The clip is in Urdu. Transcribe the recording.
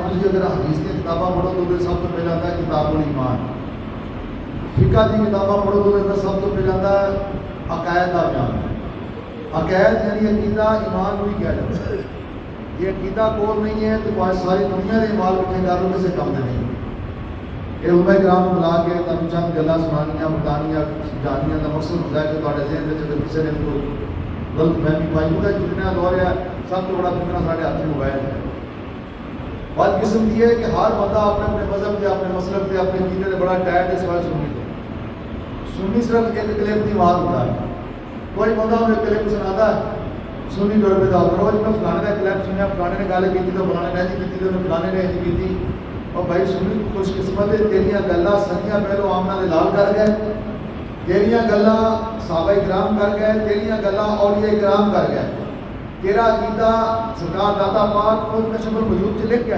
تھی اگر حدیث کی کتاباں پڑھو تو سب تو پہلے آتا ہے کتاب الایمان، فقہ کی کتاباں پڑھو تو سب تو پہلے آتا ہے عقائد کا بیان۔ عقائد یعنی عقیدہ ایمان کو ہی کیا جاتا ہے۔ یہ عقیدہ کول نہیں ہے تو ساری دنیا کے مال کٹھے کر لو کسی کام نہیں۔ یہ علماء کرام بلا کے تم چند گلاں سنانیاں بتانیاں جانیاں کا مقصد ہوتا ہے کہ تھوڑے ذہن میں اگر کسی نے کوئی غلط فہمی پائی ہوگا جتنا دور ہے سب تو بڑا فتنہ سارے ہاتھ میں موبائل ہے۔ بات قسم یہ ہے کہ ہر بندہ اپنے اپنے مذہب کے اپنے مسلک کے اپنے عقیدے سے بڑا ٹائٹ ہے سوائے سنی تو۔ سنی صرف ایک کلپ کی بات ہوتا ہے، کوئی بندہ ہمیں کلپ سناتا ہے سنی ڈور پہ داؤ کرو میں فلانے کا کلپ سنیا فلانے نے گل کی تو فلانے نے ایجی کی تو فلانے نے ایجی کی۔ اور بھائی سنی خوش قسمت ہے تیریاں گلاں سنیاں پہلو آمنا دے لال کر گئے، تیریاں گلاں صحابہ کرام کر گئے، تیریاں گلاں اولیاء کرام کر گئے، تیرا عقیدہ سرکار داتا پاک خود میں شبر وجود سے لکھ گیا۔